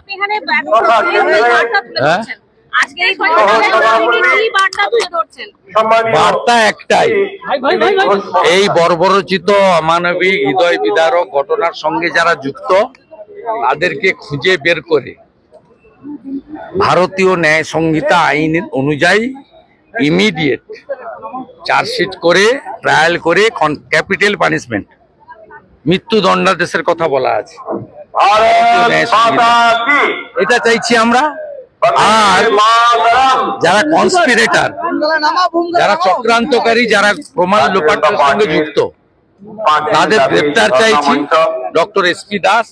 আপনি এখানে বার্তা তুলে ধরছেন আজকে এই কি বার্তা তুলে ধরছেন? বার্তা একটাই, এই বর্বরচিত অমানবিক হৃদয় বিদারক ঘটনার সঙ্গে যারা যুক্ত তাদেরকে খুঁজে বের করে ভারতীয় ন্যায় সংহিতা আইন অনুযায়ী ইমিডিয়েট চার্জশিট করে ট্রায়াল করে ক্যাপিটাল পানিশমেন্ট মৃত্যুদণ্ডাদেশের কথা বলা আছে। এটা চাইছি আমরা। আর যারা কনস্পিরেটর, যারা চক্রান্তকারী, যারা প্রমাণ লোপাটের সঙ্গে যুক্ত তাদের গ্রেপ্তার চাইছি। Doctor SP Das,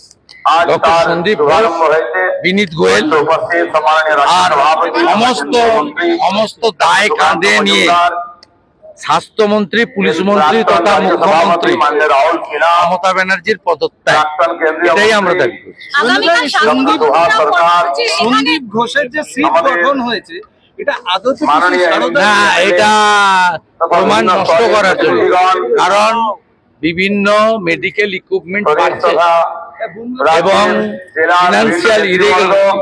doctor Sandip Ghosh, Vineet Goel আর সমস্ত দায় কাঁধে নিয়ে স্বাস্থ্যমন্ত্রী, পুলিশ মন্ত্রী তথা মুখ্যমন্ত্রী মমতা ব্যানার্জির পদত্যাগ, এটাই আমরা দাবি করছি। সন্দীপ ঘোষের যে সিট গঠন হয়েছে এটা না, এটা প্রমাণ নষ্ট করার জন্য, কারণ বিভিন্ন মেডিকেল ইকুইপমেন্ট পাচ্ছে এবং ফিনান্সিয়াল ইরেগুলার,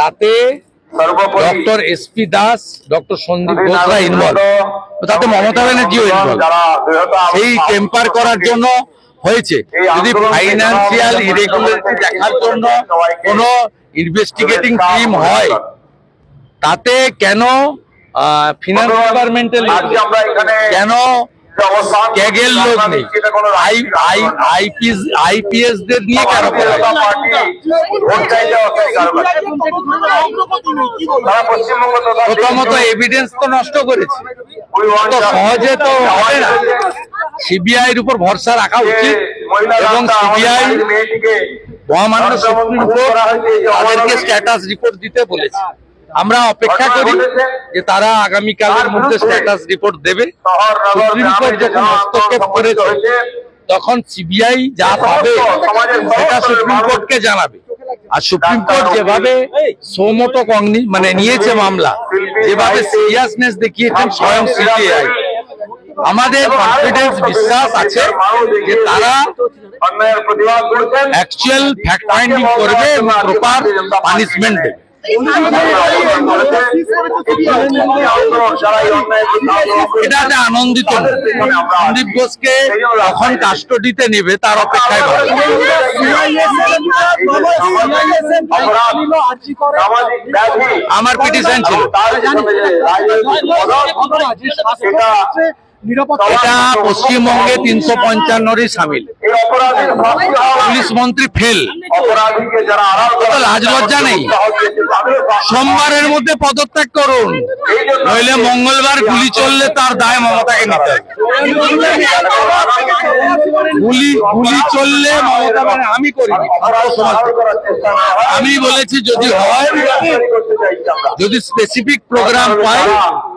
তাতে doctor SP Das, doctor Sandip ঘোষরা ইনভলভ, তাতে মমতা ব্যানার্জিও ইনভলভ। সেই টেম্পার করার জন্য হয়েছে। যদি ফাইন্যান্সিয়াল ইরেগুলারিটি দেখার জন্য কোনো ইনভেস্টিগেটিং টিম হয়, তাতে কেন ফিনান্স ডিপার্টমেন্টাল, কেন ক্যাগের লোক নেই, আইপিএস দের নিয়ে কেন করা হয়? প্রথমত এভিডেন্স তো নষ্ট করেছে, তো সহজে তো হবে না। সিবিআই এর উপর ভরসা রাখা উচিত এবং সিবিআই মহামান্য সুপ্রিম কোর্ট তাদেরকে স্ট্যাটাস রিপোর্ট দিতে বলেছে। আমরা অপেক্ষা করি যে তারা আগামীকালের মধ্যে স্ট্যাটাস রিপোর্ট দেবে। সুপ্রিম কোর্ট যখন হস্তক্ষেপ করেছে তখন সিবিআই যা পাবে সেটা সুপ্রিম কোর্টকে জানাবে। আর সুপ্রিম কোর্ট যেভাবে সৌমতো মানে নিয়েছে মামলা, যেভাবে সিরিয়াসনেস দেখিয়েছেন স্বয়ং সিবিআই, আমাদের কনফিডেন্স, বিশ্বাস আছে যে তারা অ্যাকচুয়াল ফ্যাক্ট ফাইন্ডিং করবে এবং প্রপার পানিশমেন্ট দেবে। এটা আনন্দিত। সন্দীপ ঘোষকে কখন কাস্টডিতে নেবে তার অপেক্ষায় আমার পিটিশন ছিল। এটা পশ্চিমবঙ্গে 355 সামিল। পুলিশ মন্ত্রী ফেল, লাজ লজ্জা নেই। সোমবারের মধ্যে পদত্যাগ করুন, নইলে মঙ্গলবার গুলি চললে তার দায় মমতাকে নিতে হবে। গুলি চললে মমতা, আমি করিনি, আমি বলেছি যদি হয়, যদি স্পেসিফিক প্রোগ্রাম পাই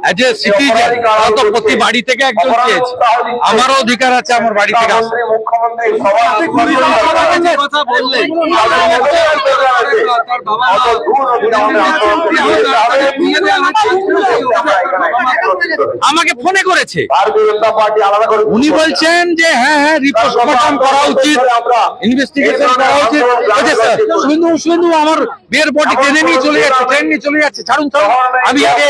অ্যাজ এ সিটিজেন, তো প্রতি বাড়ি থেকে একজন চেয়েছে, আমারও অধিকার আছে আমার বাড়ি থেকে আসতে। আমাকে ফোনে করেছে, উনি বলছেন যে হ্যাঁ রিপোর্ট করা উচিত, ইনভেস্টিগেশন করা উচিত। শুধু আমার বিয়ের বডি ট্রেনে নিয়ে চলে যাচ্ছে, ট্রেন নিয়ে চলে যাচ্ছে, ছাড়ুন। আমি আগে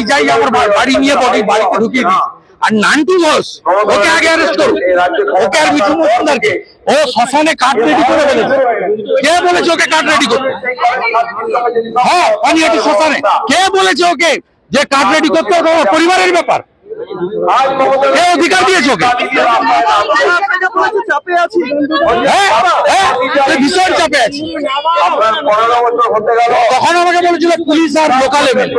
যাই আমার বাড়ি নিয়ে বাড়িতে ঢুকিয়ে দিই। আর নান্টু ঘোষ, ওকে আগে অ্যারেস্ট করুন, ওকে আর মিঠু মজুমদারকে। ও শ্মশানে কার্ড রেডি করে ফেলেছে। কে বলেছে ওকে কার্ড রেডি করতে? হ্যাঁ, পানিহাটি শ্মশানে কে বলেছে ওকে যে কার্ড রেডি করতে? পরিবারের ব্যাপার। কে অধিকার দিয়েছে ওকে? ভীষণ চাপে আছি। তখন আমাকে বলেছিল পুলিশ আর লোকাল এমএলএ।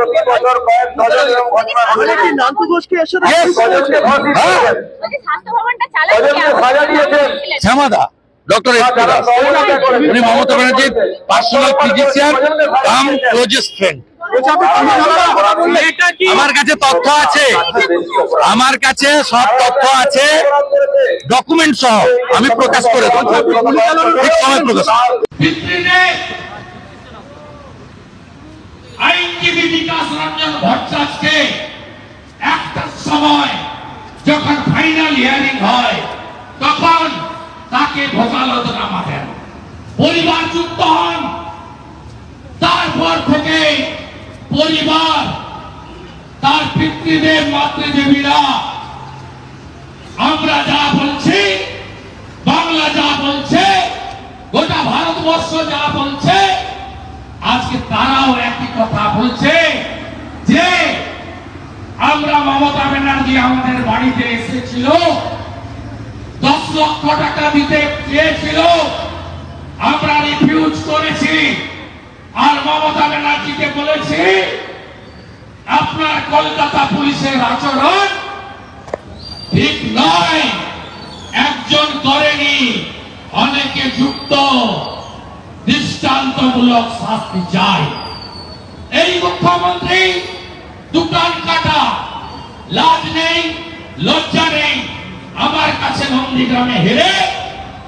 শ্যামাদা, ডক্টর এসপি দাস, উনি মমতা ব্যানার্জির personal physician cum closest friend. আমার কাছে তথ্য আছে, আমার কাছে সব তথ্য আছে, ডকুমেন্ট সহ আমি প্রকাশ করে দেব, ঠিক সময় প্রকাশ। আইনজীবী বিকাশ রঞ্জন ভট্টাচার্যকে একটা সময় যখন ফাইনাল হিয়ারিং হয় তখন তাকে ভোকালতনামা দেন, পরিবার যুক্ত হন, তারপর থেকে পরিবার, তার পিতৃদেব, মাতৃদেবীরা আমরা যা বলছি, বাংলা যা বলছে, গোটা ভারতবর্ষ যা বলছে, আজকে তারাও একই কথা বলছে যে আমরা মমতা ব্যানার্জি আমাদের বাড়িতে এসেছিল, 10 লক্ষ টাকা দিতে চেয়েছিল, আমরা রিফিউজ করেছি, আর মমতা ব্যানার্জিকে বলেছি আপনার কলকাতা পুলিশের আচরণ ঠিক নয়, একজন করেনি, অনেকে যুক্ত, দৃষ্টান্তমূলক শাস্তি চাই। এই মুখ্যমন্ত্রী দোকান কাটা, লাজ নেই, লজ্জা নেই, আমার কাছে নন্দীগ্রামে হেরে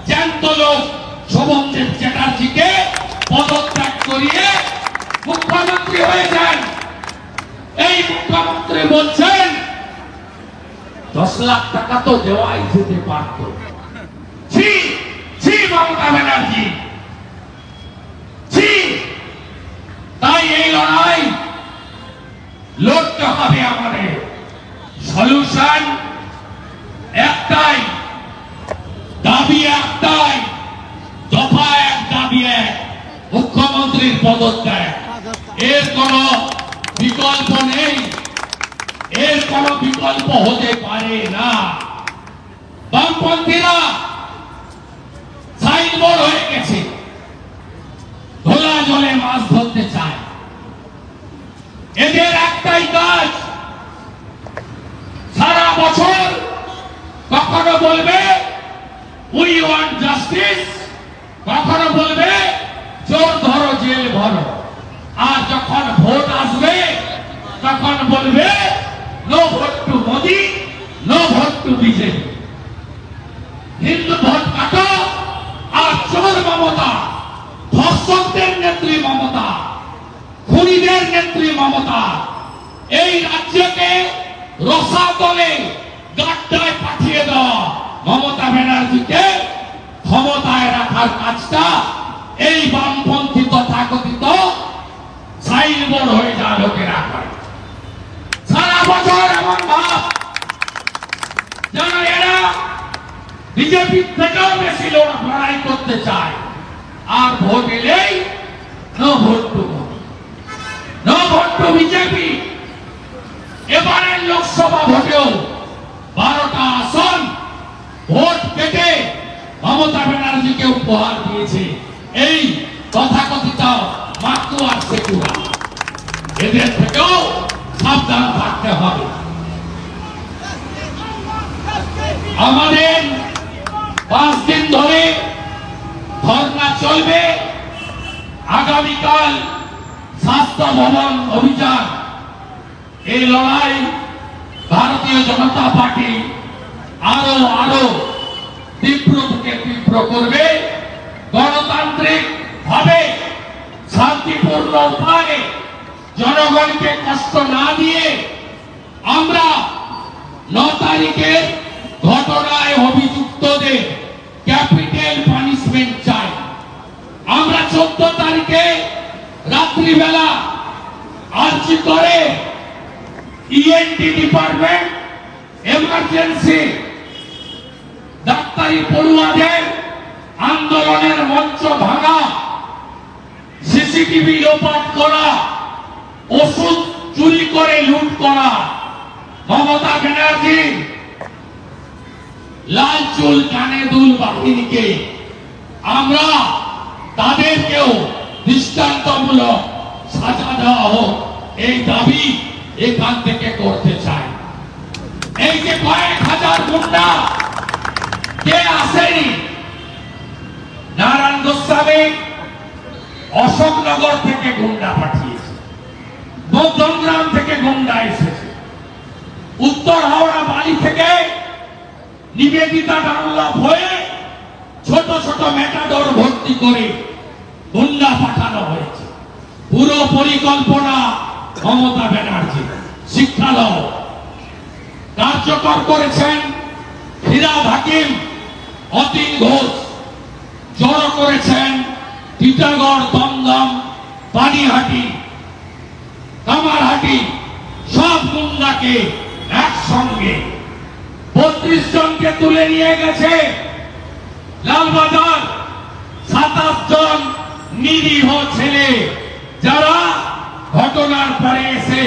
জ্যান্ত লোক শোভনদেব চ্যাটার্জিকে পদত্যাগ করিয়ে মুখ্যমন্ত্রী হয়েছেন। এই মুখ্যমন্ত্রী বলছেন 10 লাখ টাকা তো দেওয়াই যেতে পারত। ছি ছি মমতা ব্যানার্জি, ছি। তাই এই লড়াই লড়তে হবে আমাদের। সলিউশন একটাই, দাবি একটাই, দফা এক, দাবি এক, মুখ্যমন্ত্রীর পদত্যাগ। এর কোনো বিকল্প নেই, এর কোনো বিকল্প হতে পারে না। বামপন্থীরা সাইনবোর্ড হয়ে গেছে, ধোলা জলে মাছ ধরতে চায়। এদের একটাই কাজ, সারা বছর কখনো বলবে উই ওয়ান্ট জাস্টিস, কখনো বলবে চোর ধরো জেল ভরো, আর যখন ভোট আসবে তখন বলবে no vote to Modi, no vote to BJP. Hindu vote কাটো আর চোর মমতা, ধর্ষকদের নেত্রী মমতা, খুনিদের নেত্রী মমতা এই রাজ্যকে রসাতলে গাড্ডায় পাঠিয়ে দেওয়া মমতা ব্যানার্জিকে ক্ষমতায় রাখার কাজটা এই বামপন্থী তথাকথিত সাইনবোর্ড হয়ে যা লোকেরা করে। সারা বছর এমন ভাব যেন এরা বিজেপির থেকেও বেশি লড়াই করতে চায়, আর ভোট এলেই no vote to Modi, no vote to BJP. এবারের লোকসভা ভোটেও 12টা আসন ভোট কেটে মমতা ব্যানার্জিকে উপহার দিয়েছে এই তথাকথিত মাতুয়ার সেকুরা। এদের থেকেও সাবধান থাকতে হবে। আমাদের 5 দিন ধরে ধর্ণা চলবে। আগামীকাল স্বাস্থ্য ভবন অভিযান। এই লড়াই ভারতীয় জনতা পার্টি আরো তীব্র থেকে তীব্র করবে। গণতান্ত্রিক ভাবে শান্তিপূর্ণ উপায়ে জনগণকে কষ্ট না দিয়ে আমরা 9 তারিখের ঘটনায় অভিযুক্তদের ক্যাপিটাল পানিশমেন্ট চাই। আমরা 14 তারিখে রাত্রিবেলা আর্জি করে ইএনটি ডিপার্টমেন্ট, এমার্জেন্সি ডাক্তারি পড়ুয়াদের আন্দোলনের মঞ্চ ভাঙা, সিসিটিভি লোপাট করা, ওষুধ চুরি করে লুট করা, মমতা ব্যানার্জি লাল চুল কানে দুল বাহিনীকে আমরা তাদেরকেও দৃষ্টান্তমূলক সাজা দেওয়া হোক, এই দাবি এখান থেকে করতে চাই। এই যে কয়েক হাজার গুন্ডা কে আসেনি, নারায়ণ গোস্বামী অশোকনগর থেকে গুন্ডা পাঠিয়েছে, মধ্যমগ্রাম থেকে গুন্ডা এসেছে, উত্তর হাওড়া বালি থেকে নিবেদিতা ডানলপ হয়ে ছোট ছোট মেটাডোর ভর্তি করে গুন্ডা পাঠানো হয়েছে। পুরো পরিকল্পনা মমতা ব্যানার্জি। শিক্ষালয় কার্যকর করেছেন ফিরাদ হাকিম, অতীন ঘোষ, জড়ো করেছেন টিটাগড়, দমদম, পানিহাটি, কামারহাটি সব গুন্ডাকে একসঙ্গে 32 জনকে তুলে নিয়ে গেছে। লালবাজার 27 জন নিরীহ ছেলে যারা ঘটনার পরে এসে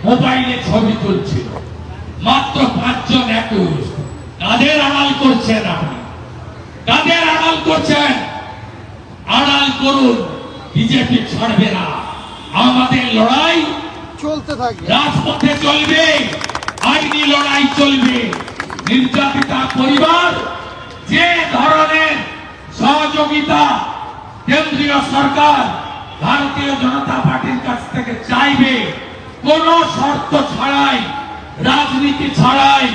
মোবাইলে ছবি তুলছিল, মাত্র 5 জন অ্যাকিউজ। কাদের আড়াল করছেন আপনি? কাদের আড়াল করছেন? আড়াল করুন, বিজেপি ছাড়বে না। আমাদের লড়াই চলতে থাকবে, রাজপথে চলবে, আইনি লড়াই চলবে। নির্যাতিতা পরিবার যে ধরনের সহযোগিতা কেন্দ্রীয় সরকার ভারতীয় জনতা পার্টির কাছ থেকে চাইবে, কোন শর্ত ছাড়াই, রাজনীতি ছাড়াই,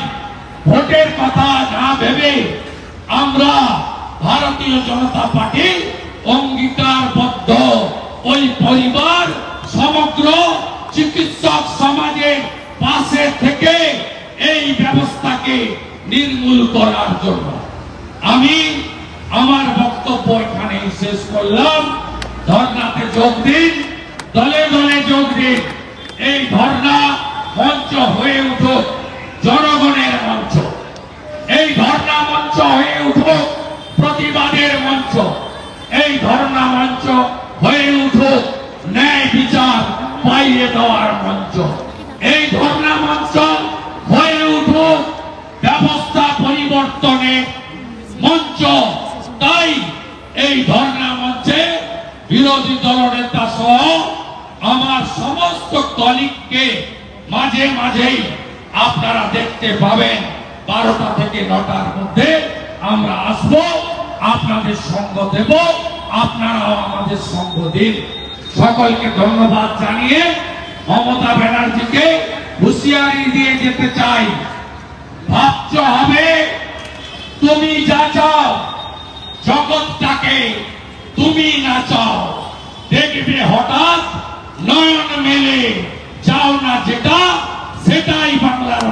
ভোটের কথা না ভেবে আমরা ভারতীয় জনতা পার্টি অঙ্গীকারবদ্ধ। ওই পরিবার সমগ্র চিকিৎসক সমাজের পাশে থেকে এই ব্যবস্থাকে নির্মূল করার জন্য আমি আমার বক্তব্য এখানেই শেষ করলাম। ধর্নাতে যোগ দিন, দলে দলে যোগ দিন। এই ধর্না মঞ্চ হয়ে উঠুক জনগণের মঞ্চ, এই ধর্না মঞ্চ হয়ে উঠুক প্রতিবাদের মঞ্চ, এই ধর্না মঞ্চ হয়ে উঠুক ন্যায় বিচার পাইয়ে দেওয়ার মঞ্চ, এই ধর্না মঞ্চ হয়ে উঠুক ব্যবস্থা পরিবর্তনের মঞ্চ। তাই এই ধর্না মঞ্চে বিরোধী দলনেতা সহ আমার সমস্ত কলিগকে মাঝে মাঝেই আপনারা দেখতে পাবেন। 12টা থেকে 9টার মধ্যে আমরা আসব, আপনাদের সঙ্গ দেব, আপনারাও আমাদের সঙ্গ দিন। সকলকে ধন্যবাদ জানিয়ে মমতা ব্যানার্জিকে হুঁশিয়ারি দিয়ে যেতে চাই, ভাবতে হবে তুমি যা চাও জগৎটাকে তুমি না চাও, দেখবে হঠাৎ নয়ন মেলে চাও না যেটা সেটাই বাংলার